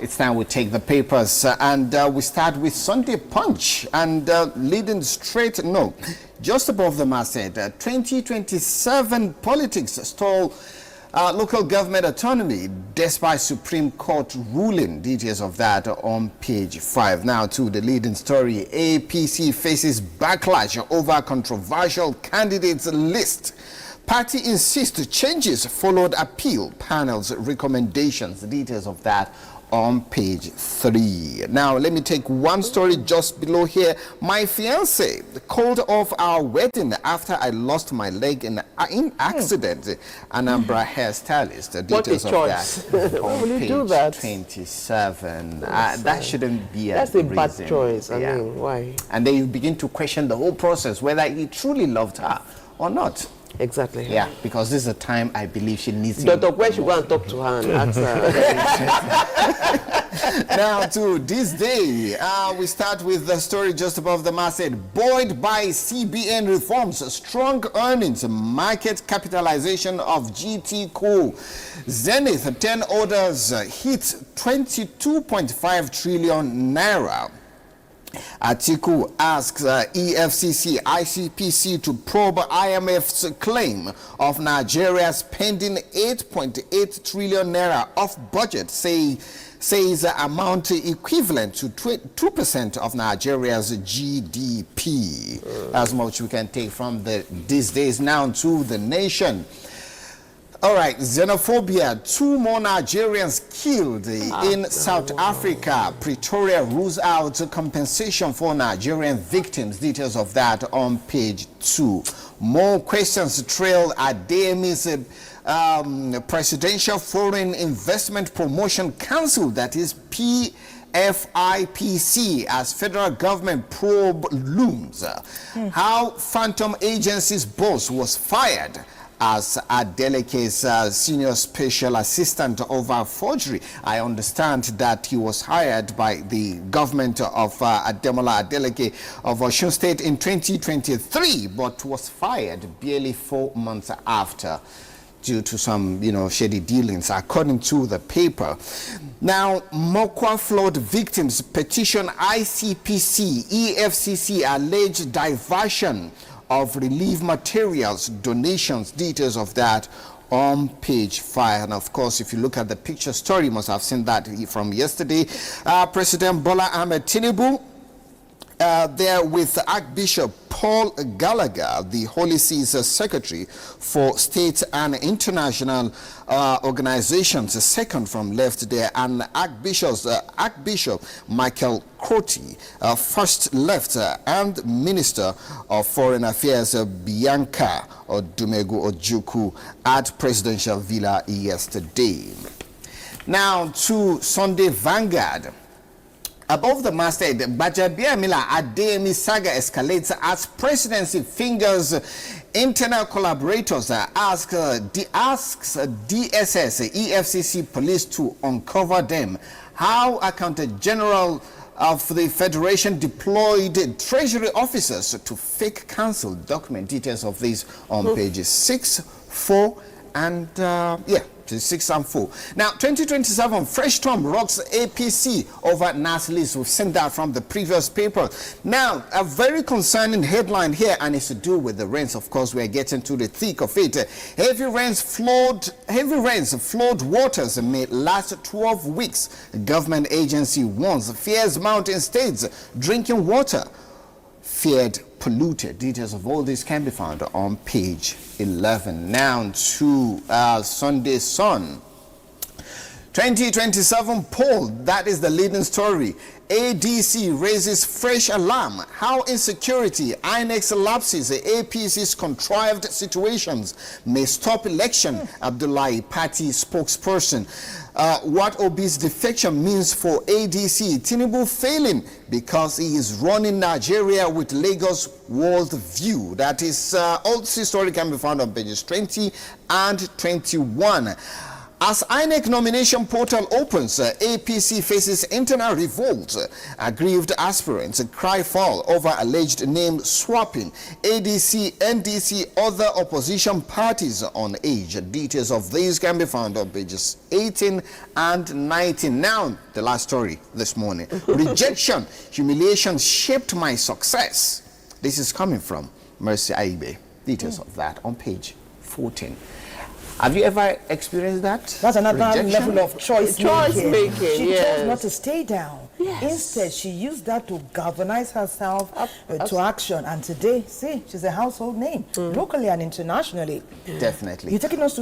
It's time we take the papers and we start with Sunday Punch and leading straight, no, just above the masthead, 2027 politics stall local government autonomy despite Supreme Court ruling. Details of that on page 5. Now to the leading story. APC faces backlash over controversial candidates list. Party insists changes followed appeal panel's recommendations. Details of that on page 3. Now, let me take one story just below here. My fiance called off our wedding after I lost my leg in accident. Anambra hairstylist. Details of that on page 27. That shouldn't be That's a bad choice. I mean, why? And then you begin to question the whole process, whether he truly loved her or not. Exactly. Yeah, because this is a time I believe she needs Dr. Where should go and talk to her and ask her. Now to this day, we start with the story just above the masthead. Buoyed by CBN reforms, strong earnings, market capitalization of GT Cool. Zenith 10 orders hit 22.5 trillion naira. Atiku asks EFCC, ICPC to probe IMF's claim of Nigeria's pending 8.8 trillion naira off budget, says amount equivalent to 2% of Nigeria's GDP. As much we can take from these days. Now to the nation. All right, xenophobia. 2 more Nigerians killed in South Africa. Pretoria rules out compensation for Nigerian victims. Details of that on page 2. More questions trail Adeyemi's Presidential Foreign Investment Promotion Council, that is PFIPC, as federal government probe looms. How Phantom Agency's boss was fired as Adeleke's senior special assistant over forgery. I understand that he was hired by the government of Ademola Adeleke of Osun State in 2023, but was fired barely 4 months after due to some, shady dealings, according to the paper. Now, Mokwa flood victims petition ICPC, EFCC alleged diversion of relief materials, donations. Details of that on page 5. And of course, if you look at the picture story, you must have seen that from yesterday. President Bola Ahmed Tinubu there with Archbishop Paul Gallagher, the Holy See's secretary for state and international organizations, second from left there, and Archbishop Michael Crotty, first left, and Minister of Foreign Affairs Bianca Odumegu Ojukwu at Presidential Villa yesterday. Now to Sunday Vanguard. Above the masthead, Bajabiamila Adeyemi saga escalates as presidency fingers internal collaborators, asks DSS, EFCC police to uncover them. How Accountant General of the Federation deployed Treasury officers to fake council document. Details of this on pages 6, 4, and 6 and 4. Now, 2027 fresh storm rocks APC over NAS list. We've seen that from the previous paper. Now, a very concerning headline here, and it's to do with the rains. Of course, we're getting to the thick of it. Heavy rains, flood waters may last 12 weeks. Government agency warns fears mountain states drinking water feared polluted. Details of all this can be found on page 11. Now to Sunday Sun. 2027 poll, that is the leading story. ADC raises fresh alarm. How insecurity, INEX lapses, APC's contrived situations may stop election. Abdullahi, party spokesperson. What Obi's defection means for ADC. Tinubu failing because he is running Nigeria with Lagos world view. That is all this story can be found on pages 20 and 21. As INEC nomination portal opens, APC faces internal revolt. Aggrieved aspirants cry foul over alleged name swapping. ADC, NDC, other opposition parties on edge. Details of these can be found on pages 18 and 19. Now, the last story this morning. Rejection, humiliation shaped my success. This is coming from Mercy Aibe. Details of that on page 14. Have you ever experienced that? That's another rejection? level of choice making. She yes. chose not to stay down. Yes. Instead, she used that to galvanize herself to action. And today, see, she's a household name, locally and internationally. Definitely. You're taking us to